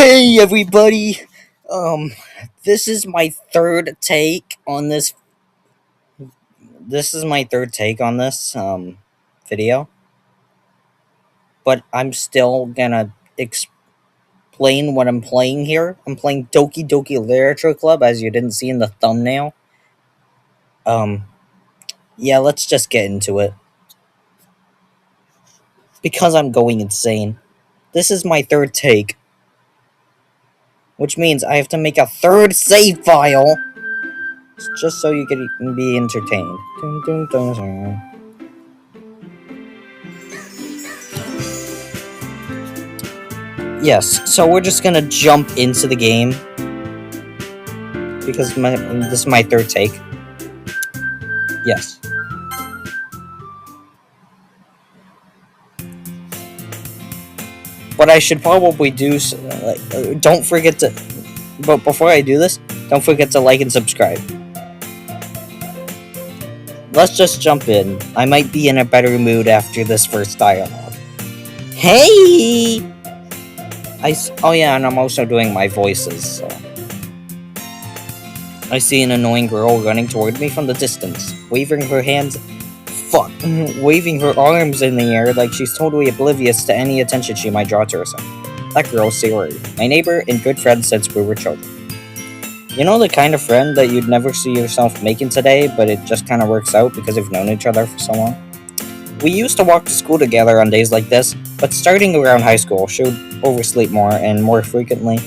Hey everybody! Um, this is my third take on this. This is my third take on this video, but I'm still gonna explain what I'm playing here. I'm playing Doki Doki Literature Club, as you didn't see in the thumbnail. Um, yeah, let's just get into it because I'm going insane. This is my third take, which means I have to make a third save file just so you can be entertained. Dun, dun, dun, dun. Yes, so we're just gonna jump into the game because this is my third take. Yes. What I should probably do, don't forget to. But before I do this, don't forget to like and subscribe. Let's just jump in. I might be in a better mood after this first dialogue. Hey! Oh yeah, and I'm also doing my voices, so. I see an annoying girl running toward me from the distance, waving her arms in the air like she's totally oblivious to any attention she might draw to herself. That girl's Sayori, my neighbor and good friend since we were children. You know the kind of friend that you'd never see yourself making today, but it just kind of works out because you've known each other for so long? We used to walk to school together on days like this, but starting around high school, she would oversleep more and more frequently,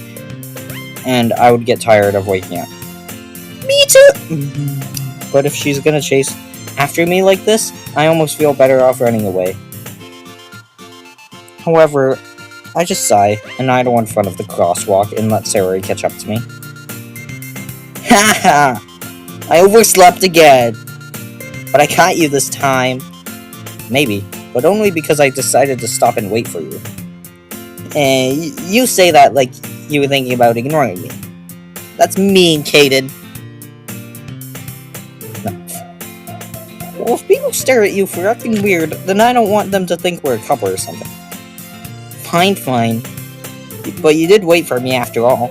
and I would get tired of waking up. Me too! But if she's gonna chase after me like this, I almost feel better off running away. However, I just sigh and idle in front of the crosswalk and let Sayori catch up to me. Haha! I overslept again! But I caught you this time. Maybe, but only because I decided to stop and wait for you. And you say that like you were thinking about ignoring me. That's mean, Kaden. No. Well, if people stare at you for acting weird, then I don't want them to think we're a couple or something. Fine. But you did wait for me after all.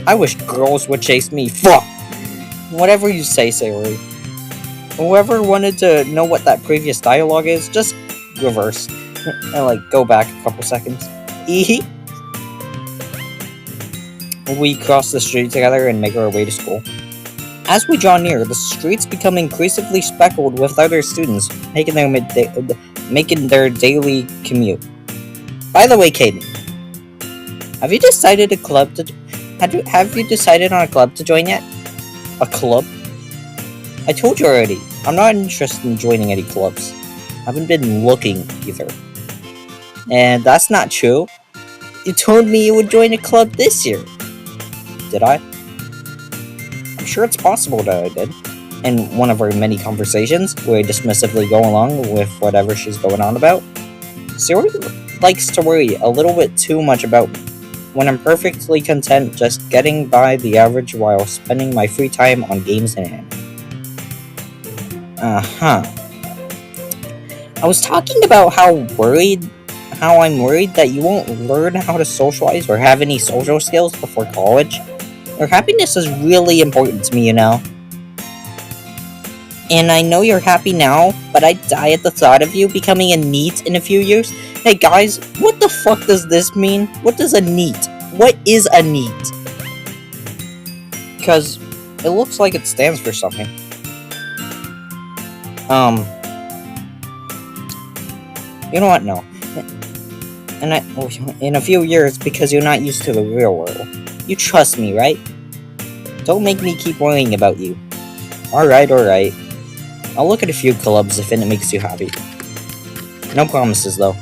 I wish girls would chase me. Fuck! Whatever you say, Sayori. Whoever wanted to know what that previous dialogue is, just reverse. And go back a couple seconds. We cross the street together and make our way to school. As we draw near, the streets become increasingly speckled with other students making their daily commute. By the way, Kaden, have you decided on a club to join yet? A club? I told you already. I'm not interested in joining any clubs. I haven't been looking either. And that's not true. You told me you would join a club this year. Did I? I'm sure it's possible that I did. In one of our many conversations, where I dismissively go along with whatever she's going on about. Sayori likes to worry a little bit too much about me, when I'm perfectly content just getting by the average while spending my free time on games and anime. I was talking about how I'm worried that you won't learn how to socialize or have any social skills before college. Your happiness is really important to me, you know. And I know you're happy now, but I'd die at the thought of you becoming a NEET in a few years. Hey guys, what the fuck does this mean? What does a NEET? What is a NEET? Because it looks like it stands for something. You know what? No. In a few years, because you're not used to the real world. You trust me, right? Don't make me keep worrying about you. Alright. I'll look at a few clubs if it makes you happy. No promises, though.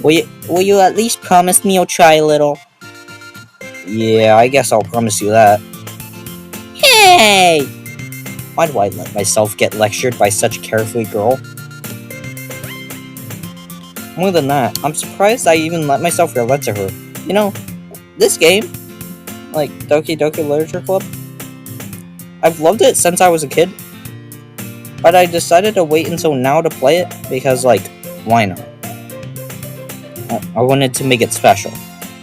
Will you at least promise me you'll try a little? Yeah, I guess I'll promise you that. Hey! Why do I let myself get lectured by such a carefree girl? More than that, I'm surprised I even let myself relate to her. You know, this game, like Doki Doki Literature Club, I've loved it since I was a kid. But I decided to wait until now to play it because, why not? I wanted to make it special.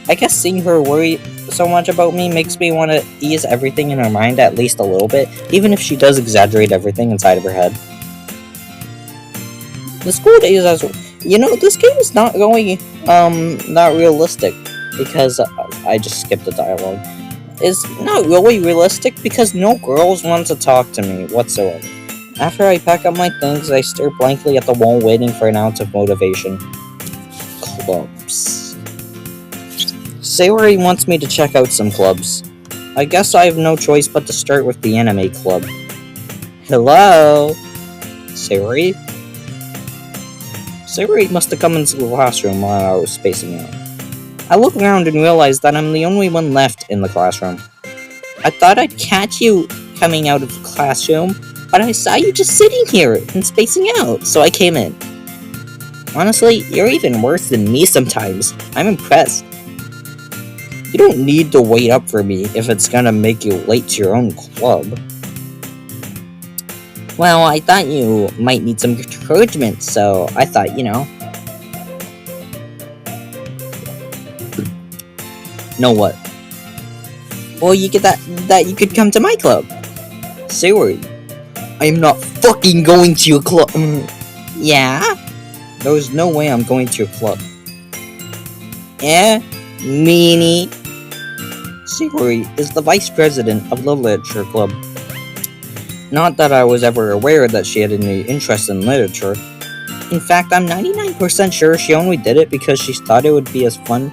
I guess seeing her worry so much about me makes me want to ease everything in her mind at least a little bit, even if she does exaggerate everything inside of her head. The school days as this game is not going not realistic because I just skipped the dialogue. It's not really realistic because no girls want to talk to me whatsoever. After I pack up my things, I stare blankly at the wall waiting for an ounce of motivation. Clubs. Sayori wants me to check out some clubs. I guess I have no choice but to start with the anime club. Hello? Sayori? Sayori must have come into the classroom while I was spacing out. I look around and realize that I'm the only one left in the classroom. I thought I'd catch you coming out of the classroom, but I saw you just sitting here and spacing out, so I came in. Honestly, you're even worse than me sometimes. I'm impressed. You don't need to wait up for me if it's gonna make you late to your own club. Well, I thought you might need some encouragement, so I thought, Know what? Well, you get that you could come to my club. Sayori, I am not fucking going to your club. Yeah? There's no way I'm going to your club. Meanie. Sayori is the vice president of the literature club. Not that I was ever aware that she had any interest in literature. In fact, I'm 99% sure she only did it because she thought it would be as fun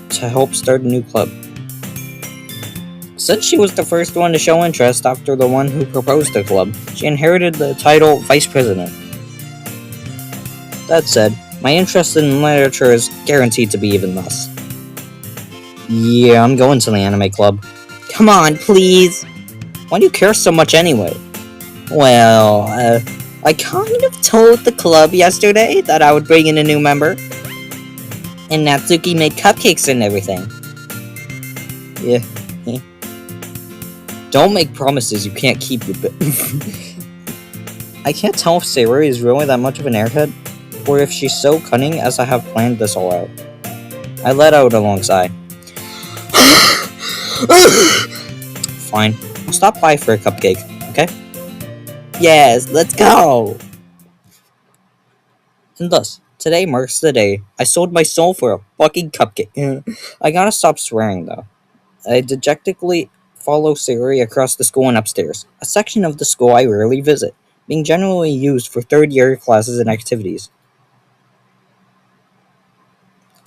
to help start a new club. Since she was the first one to show interest after the one who proposed the club, she inherited the title Vice President. That said, my interest in literature is guaranteed to be even less. Yeah, I'm going to the anime club. Come on, please! Why do you care so much anyway? Well, I kind of told the club yesterday that I would bring in a new member. And Natsuki made cupcakes and everything. Yeah. Don't make promises you can't keep. I can't tell if Sayori is really that much of an airhead, or if she's so cunning as I have planned this all out. I let out a long sigh. Fine, I'll stop by for a cupcake, okay? Yes, let's go! And thus, today marks the day I sold my soul for a fucking cupcake. I gotta stop swearing though. I dejectedly follow Sayori across the school and upstairs, a section of the school I rarely visit, being generally used for third-year classes and activities.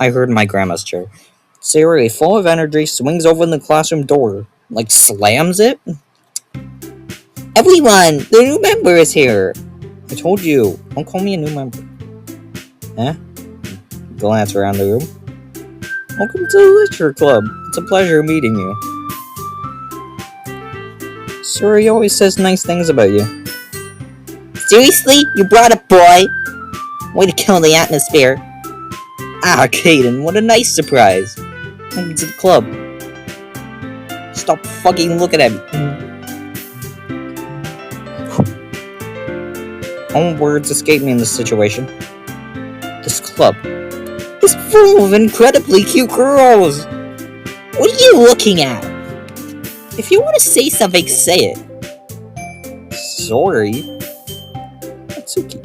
I heard my grandma's chair. Sayori, full of energy, swings open the classroom door, slams it. Everyone, the new member is here! I told you, don't call me a new member. Glance around the room. Welcome to the Literature Club. It's a pleasure meeting you. Sayori always says nice things about you. Seriously? You brought a boy? Way to kill the atmosphere. Ah, Kaden, what a nice surprise. Welcome to the club. Stop fucking looking at me. All words escape me in this situation. This club is full of incredibly cute girls. What are you looking at? If you want to say something, say it. Sorry. Natsuki.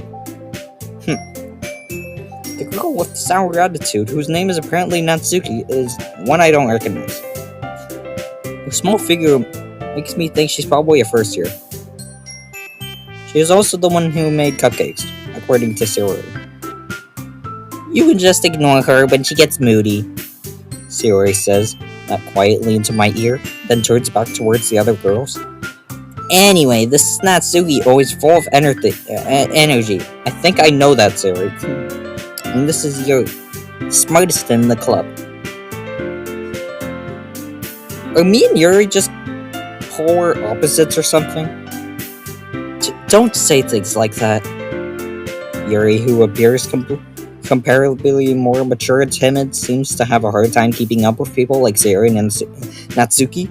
The girl with the sour attitude, whose name is apparently Natsuki, is one I don't recognize. Her small figure makes me think she's probably a first year. She is also the one who made cupcakes, according to Sayori. You can just ignore her when she gets moody, Sayori says, not quietly into my ear, then turns back towards the other girls. Anyway, this Natsuki always full of energy. I think I know that, Sayori. And this is your smartest in the club. Are me and Yuri just polar opposites or something? Don't say things like that. Yuri, who appears comparably more mature and timid, seems to have a hard time keeping up with people like Sayori and Natsuki.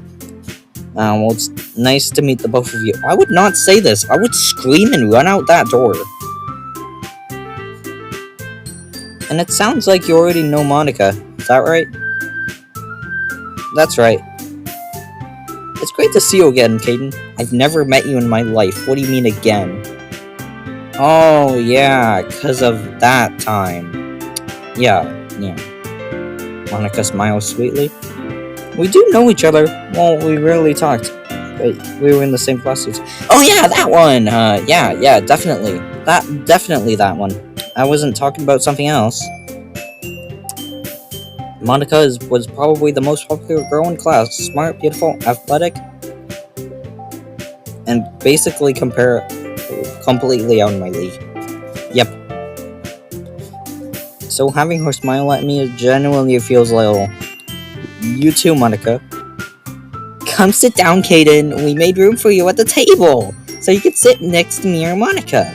Well, it's nice to meet the both of you. I would not say this. I would scream and run out that door. And it sounds like you already know Monica. Is that right? That's right. It's great to see you again, Caden. I've never met you in my life. What do you mean again? Oh, yeah, 'cause of that time. Yeah. Monica smiles sweetly. We do know each other. Well, we rarely talked. But we were in the same classes. Oh yeah, that one! Yeah, definitely. Definitely that one. I wasn't talking about something else. Monica was probably the most popular girl in class. Smart, beautiful, athletic, and basically completely out of my league. Yep. So having her smile at me genuinely feels little. You too, Monica. Come sit down, Caden. We made room for you at the table, so you could sit next to me or Monica.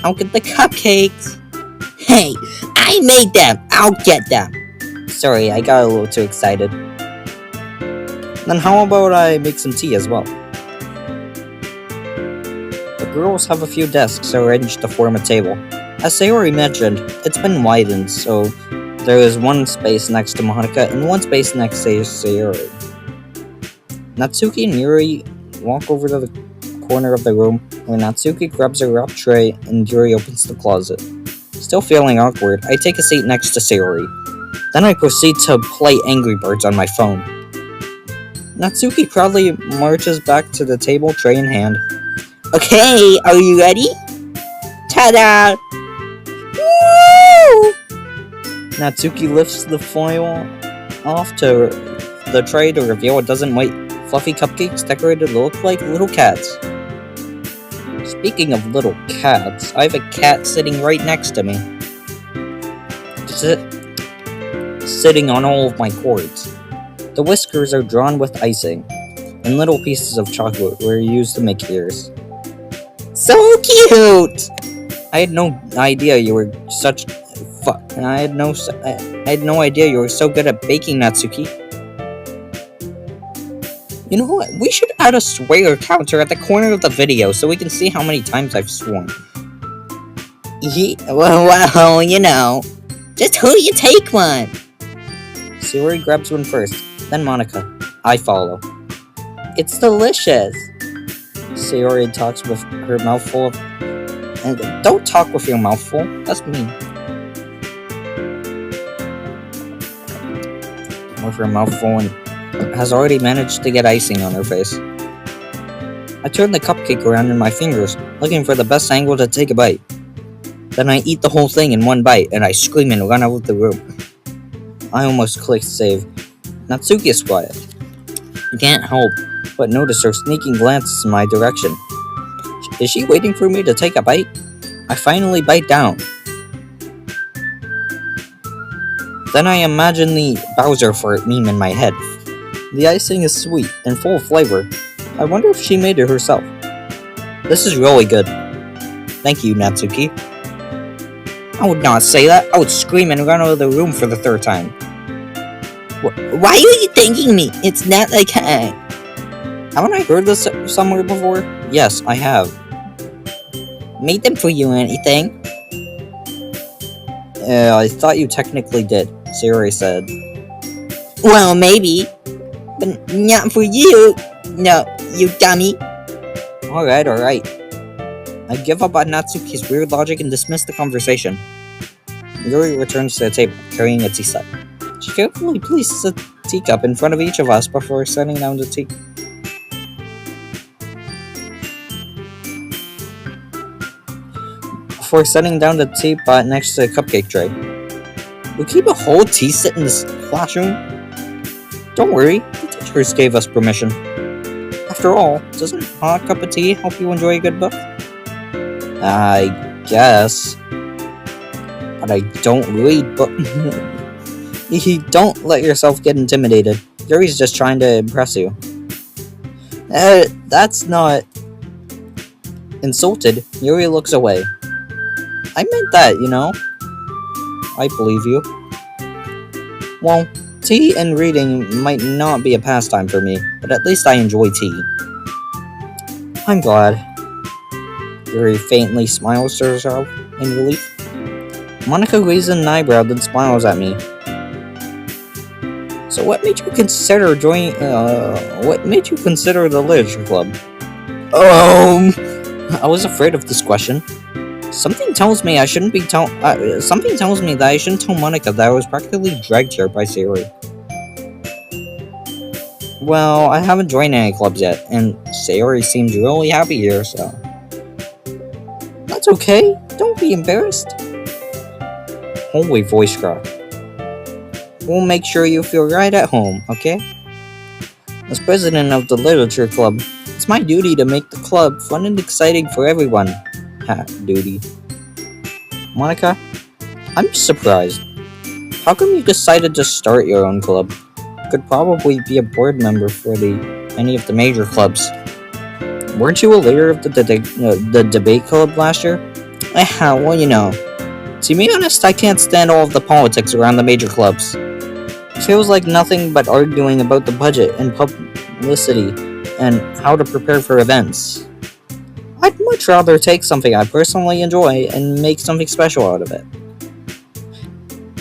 I'll get the cupcakes. Hey, I made them. I'll get them. Sorry, I got a little too excited. Then how about I make some tea as well? The girls have a few desks arranged to form a table. As Sayori mentioned, it's been widened, so there is one space next to Monica and one space next to Sayori. Natsuki and Yuri walk over to the corner of the room where Natsuki grabs a wrap tray and Yuri opens the closet. Still feeling awkward, I take a seat next to Sayori. Then I proceed to play Angry Birds on my phone. Natsuki proudly marches back to the table, tray in hand. Okay, are you ready? Ta-da! Woo! Natsuki lifts the foil off to the tray to reveal a dozen white fluffy cupcakes decorated to look like little cats. Speaking of little cats, I have a cat sitting right next to me. Sitting on all of my cords. The whiskers are drawn with icing, and little pieces of chocolate were used to make ears. So cute! I had no idea you were such... I had no idea you were so good at baking, Natsuki. You know what? We should add a swear counter at the corner of the video so we can see how many times I've sworn. Well, you know. Just who you take one? Sayori grabs one first, then Monica. I follow. It's delicious. Sayori talks with her mouth full of... And don't talk with your mouth full. That's mean. With her mouth full and has already managed to get icing on her face. I turn the cupcake around in my fingers, looking for the best angle to take a bite. Then I eat the whole thing in one bite, and I scream and run out of the room. I almost clicked save. Natsuki is quiet. I can't help but notice her sneaking glances in my direction. Is she waiting for me to take a bite? I finally bite down. Then I imagine the Bowser fart meme in my head. The icing is sweet and full of flavor. I wonder if she made it herself. This is really good. Thank you, Natsuki. I would not say that. I would scream and run out of the room for the third time. Why are you thanking me? It's not like that. Haven't I heard this somewhere before? Yes, I have. Made them for you or anything? I thought you technically did, Sayori said. Well, maybe. But not for you. No, you dummy. Alright. I give up on Natsuki's weird logic and dismiss the conversation. Yuri returns to the table, carrying a tea set. She carefully places a teacup in front of each of us before setting down the tea. Before setting down the teapot next to the cupcake tray. We keep a whole tea set in this classroom? Don't worry, the teachers gave us permission. After all, doesn't a hot cup of tea help you enjoy a good book? I guess. But I don't read books. Don't let yourself get intimidated. Yuri's just trying to impress you. That's not... Insulted, Yuri looks away. I meant that, you know. I believe you. Well, tea and reading might not be a pastime for me, but at least I enjoy tea. I'm glad. Yuri faintly smiles to herself in relief. Monica raises an eyebrow, then smiles at me. So what made you consider joining, what made you consider the literature club? I was afraid of this question. Something tells me I shouldn't be something tells me that I shouldn't tell Monica that I was practically dragged here by Sayori. Well, I haven't joined any clubs yet, and Sayori seems really happy here, so... That's okay, don't be embarrassed. Holy voice crack. We'll make sure you feel right at home, okay? As president of the literature club, it's my duty to make the club fun and exciting for everyone. Duty. Monica, I'm surprised. How come you decided to start your own club? You could probably be a board member for any of the major clubs. Weren't you a leader of the debate club last year? Well, you know. To be honest, I can't stand all of the politics around the major clubs. It feels like nothing but arguing about the budget and publicity and how to prepare for events. I'd much rather take something I personally enjoy and make something special out of it.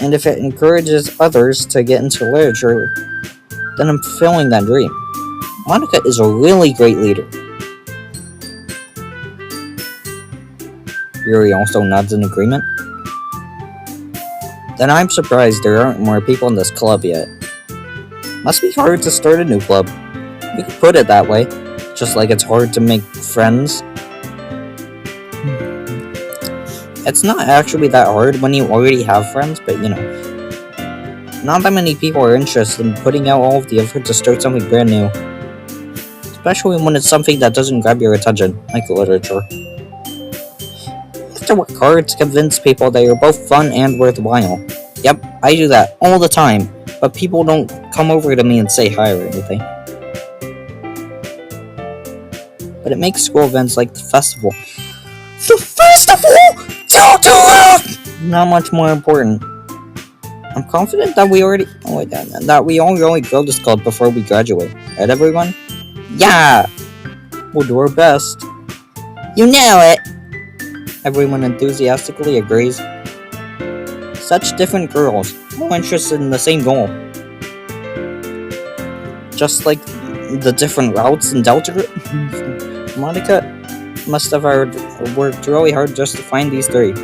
And if it encourages others to get into literature, then I'm fulfilling that dream. Monica is a really great leader. Yuri also nods in agreement. Then I'm surprised there aren't more people in this club yet. Must be hard to start a new club. You could put it that way, just like it's hard to make friends. It's not actually that hard when you already have friends, but you know. Not that many people are interested in putting out all of the effort to start something brand new. Especially when it's something that doesn't grab your attention, like literature. You have to work hard to convince people that you're both fun and worthwhile. Yep, I do that all the time, but people don't come over to me and say hi or anything. But it makes school events like the festival. The festival! Don't do it! Not much more important. I'm confident that we all really grow this club before we graduate. Right, everyone? Yeah! We'll do our best. You know it! Everyone enthusiastically agrees. Such different girls, all interested in the same goal. Just like the different routes in Delta. Monica must have worked really hard just to find these three.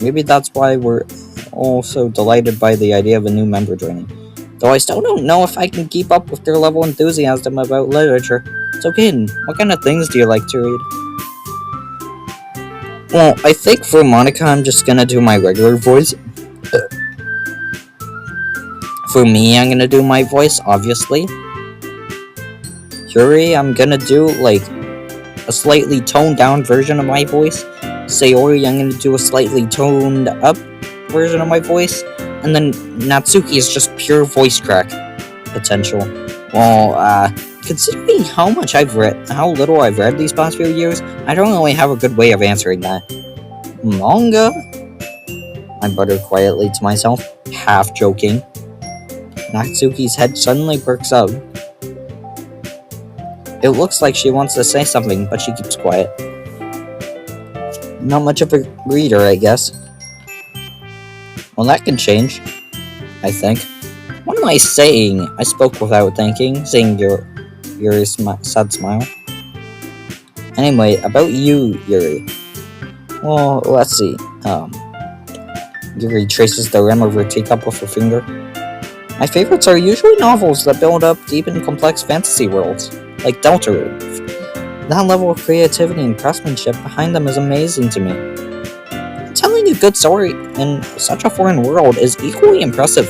Maybe that's why we're all so delighted by the idea of a new member joining. Though I still don't know if I can keep up with their level of enthusiasm about literature. So kid, what kind of things do you like to read? Well, I think for Monica I'm just gonna do my regular voice. For me, I'm gonna do my voice, obviously. Yuri, I'm gonna do like a slightly toned down version of my voice. Sayori, I'm gonna do a slightly toned up version of my voice. And then Natsuki is just pure voice crack potential. Well, considering how little I've read these past few years, I don't really have a good way of answering that. Manga? I muttered quietly to myself, half joking. Natsuki's head suddenly perks up. It looks like she wants to say something, but she keeps quiet. Not much of a reader, I guess. Well, that can change, I think. What am I saying? I spoke without thinking, seeing Yuri's sad smile. Anyway, about you, Yuri. Well, let's see. Yuri traces the rim of her teacup with her finger. My favorites are usually novels that build up deep and complex fantasy worlds, like Deltarune. That level of creativity and craftsmanship behind them is amazing to me. Telling a good story in such a foreign world is equally impressive.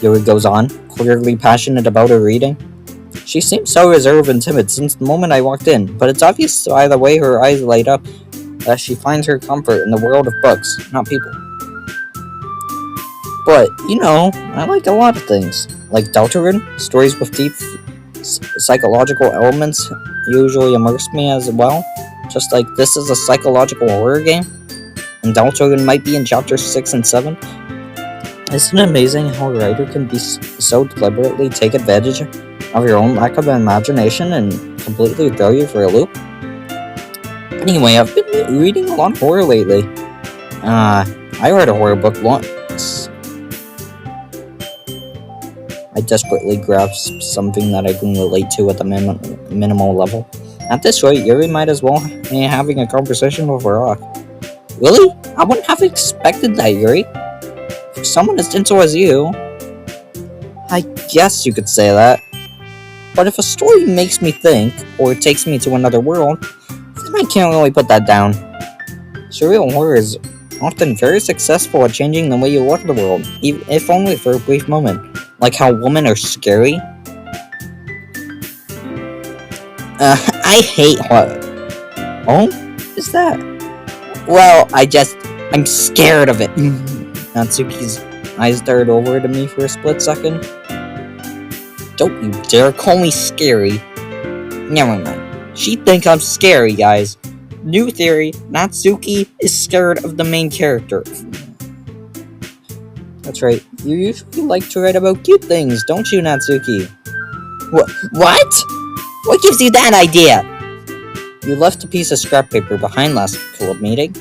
Yuri goes on, clearly passionate about her reading. She seems so reserved and timid since the moment I walked in, but it's obvious by the way her eyes light up that she finds her comfort in the world of books, not people. But, you know, I like a lot of things. Like Deltarune, stories with deep psychological elements usually immerse me as well. Just like this is a psychological horror game, and Deltarune might be in chapters 6 and 7. Isn't it amazing how a writer can be so deliberately take advantage of your own lack of imagination and completely throw you for a loop? Anyway, I've been reading a lot of horror lately. I read a horror book once. I desperately grasped something that I can relate to at the minimal level. At this rate, Yuri might as well be having a conversation with a rock. Really? I wouldn't have expected that, Yuri. For someone as gentle as you. I guess you could say that. But if a story makes me think, or takes me to another world, then I can't really put that down. Surreal horror is often very successful at changing the way you look at the world, if only for a brief moment. Like how women are scary. I hate horror. Oh? Is that? Well, I'm scared of it. Natsuki's eyes darted over to me for a split second. Don't you dare call me scary. Never mind. She thinks I'm scary, guys. New theory, Natsuki is scared of the main character. That's right. You usually like to write about cute things, don't you, Natsuki? What? What gives you that idea? You left a piece of scrap paper behind last club meeting.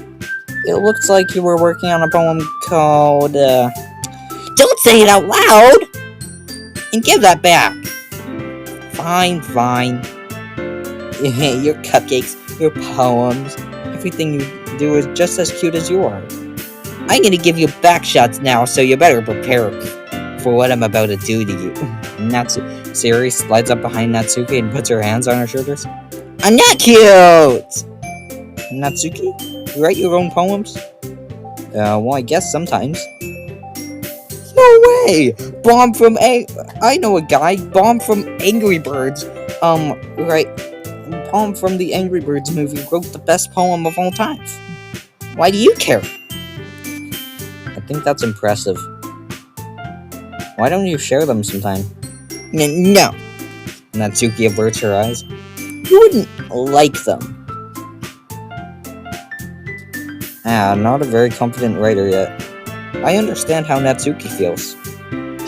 It looks like you were working on a poem called, Don't say it out loud! And give that back! Fine. Your cupcakes, your poems, everything you do is just as cute as you are. I'm gonna give you back shots now, so you better prepare for what I'm about to do to you. Sayori slides up behind Natsuki and puts her hands on her shoulders. I'm not cute! Natsuki, you write your own poems? Well, I guess sometimes. No way! I know a guy, Bomb from Angry Birds. Right. Bomb from the Angry Birds movie wrote the best poem of all time. Why do you care? I think that's impressive. Why don't you share them sometime? No. Natsuki averts her eyes. You wouldn't like them. Not a very confident writer yet. I understand how Natsuki feels.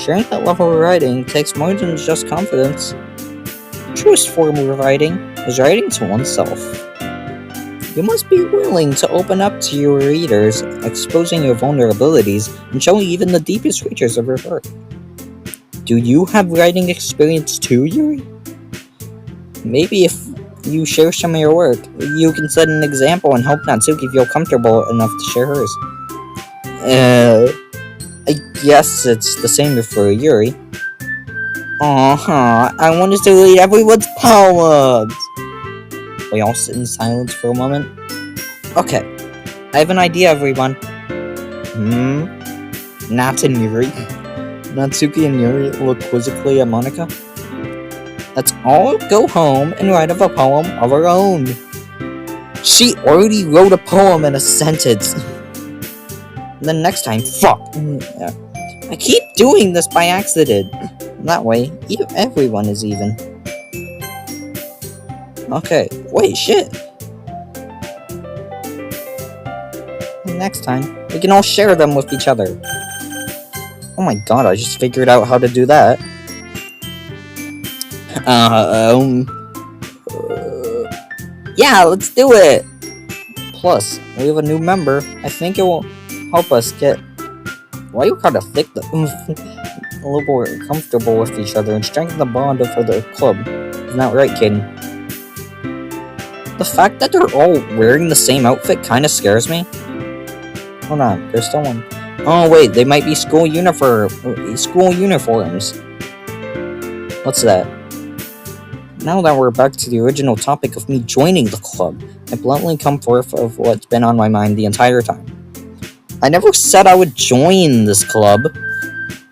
Sharing that level of writing takes more than just confidence. The truest form of writing is writing to oneself. You must be willing to open up to your readers, exposing your vulnerabilities and showing even the deepest reaches of your heart. Do you have writing experience too, Yuri? Maybe if you share some of your work, you can set an example and help Natsuki feel comfortable enough to share hers. I guess it's the same for Yuri. I wanted to read everyone's poems! We all sit in silence for a moment. Okay, I have an idea, everyone. Nat and Yuri. Natsuki and Yuri look quizzically at Monika. Let's all go home and write up a poem of our own. She already wrote a poem in a sentence. Then next time, fuck. I keep doing this by accident. That way, everyone is even. Okay, wait, shit. Next time, we can all share them with each other. Oh my god, I just figured out how to do that. Yeah, let's do it! Plus, we have a new member. I think it will help us get... Why you kind of thick a little more comfortable with each other and strengthen the bond for the club. Isn't that right, kid? The fact that they're all wearing the same outfit kind of scares me. Hold on, there's still one. Oh wait, they might be school uniforms. What's that? Now that we're back to the original topic of me joining the club, I bluntly come forth of what's been on my mind the entire time. I never said I would join this club.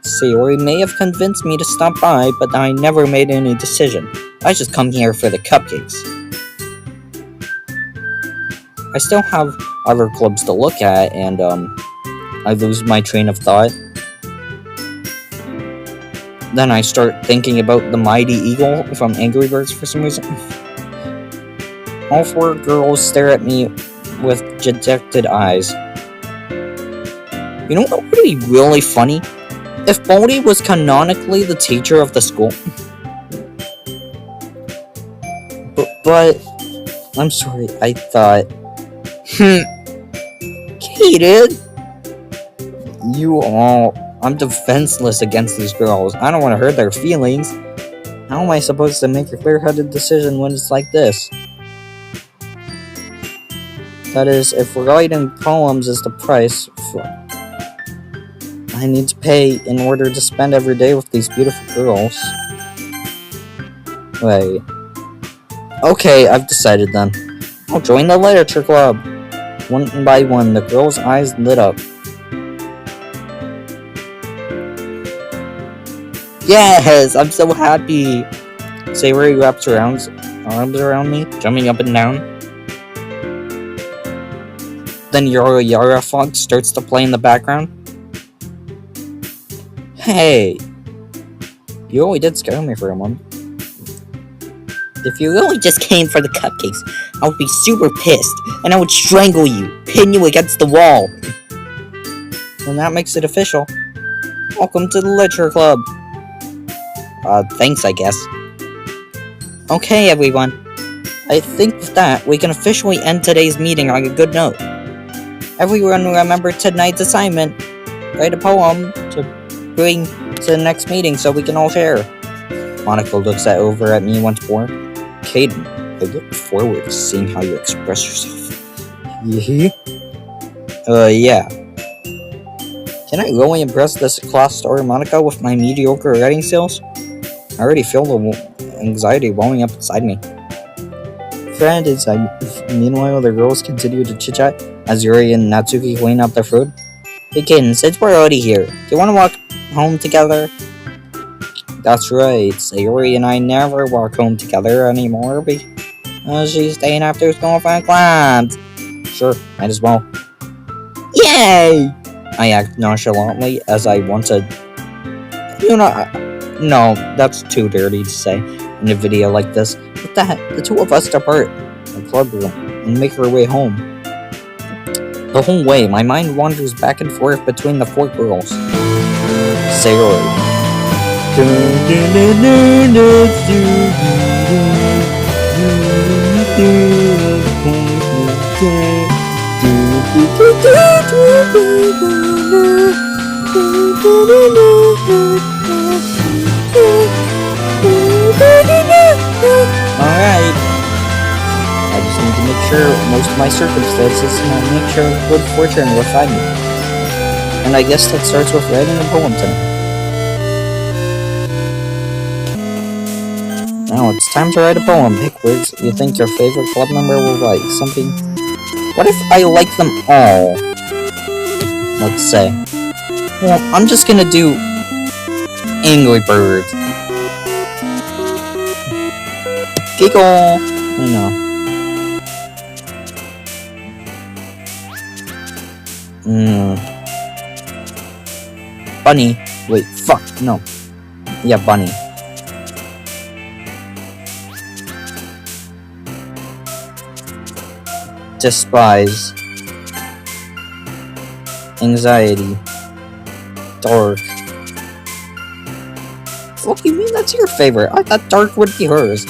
Sayori may have convinced me to stop by, but I never made any decision. I just come here for the cupcakes. I still have other clubs to look at, and I lose my train of thought. Then I start thinking about the mighty eagle from Angry Birds for some reason. All four girls stare at me with dejected eyes. You know what would be really funny? If Bodhi was canonically the teacher of the school. But I'm sorry, I thought... Kaden! I'm defenseless against these girls. I don't want to hurt their feelings. How am I supposed to make a clear-headed decision when it's like this? That is, if writing poems is the price I need to pay in order to spend every day with these beautiful girls. Wait. Okay, I've decided then. I'll join the literature club. One by one, the girls' eyes lit up. Yes, I'm so happy. Sayori wraps her arms around me, jumping up and down. Then Yara Fog starts to play in the background. Hey, you really did scare me for a moment. If you really just came for the cupcakes, I would be super pissed, and I would strangle you, pin you against the wall. And that makes it official. Welcome to the literature club. Thanks, I guess. Okay, everyone. I think with that, we can officially end today's meeting on a good note. Everyone remember tonight's assignment. Write a poem to bring to the next meeting so we can all share. Monica looks over at me once more. Kaden, I look forward to seeing how you express yourself. Yeah. Can I really impress this class star Monica with my mediocre writing skills? I already feel the anxiety welling up inside me. Friend, meanwhile, the girls continue to chit-chat as Yuri and Natsuki clean up their food. Hey Kaden, since we're already here, do you want to walk home together? That's right, Sayori and I never walk home together anymore because she's staying after school for class. Sure, might as well. Yay! I act nonchalantly as I want to... No, that's too dirty to say in a video like this. With that, the two of us depart the club room and make our way home. The whole way, my mind wanders back and forth between the four girls. Sayori. Alright. I just need to make sure most of my circumstances and make sure good fortune will find me. And I guess that starts with writing a poem tonight. Now it's time to write a poem. Pick words you think your favorite club member will like. Something... What if I like them all? Let's say. Well, I'm just gonna do... Angry Birds. Giggle! I know. Bunny. Wait, fuck, no. Yeah, bunny. Despise. Anxiety. Dark. What do you mean that's your favorite? I thought dark would be hers.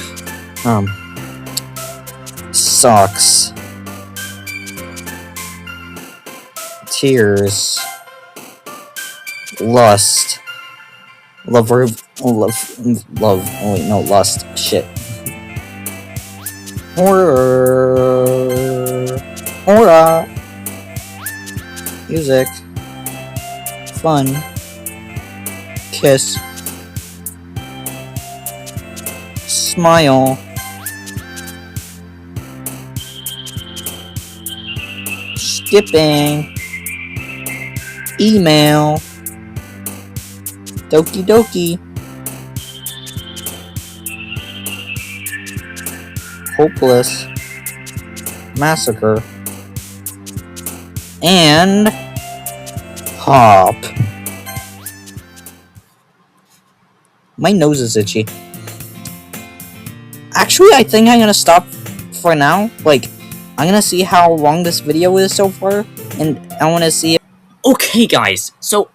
Socks. Tears. Lust. Love. Oh wait, no, lust. Shit. Horror. Horror. Music. Fun. Kiss. Smile. Skipping. Email. Doki Doki. Hopeless. Massacre. And hop. My nose is itchy. Actually, I think I'm gonna stop for now. Like, I'm gonna see how long this video is so far, and I wanna see. Okay, guys, so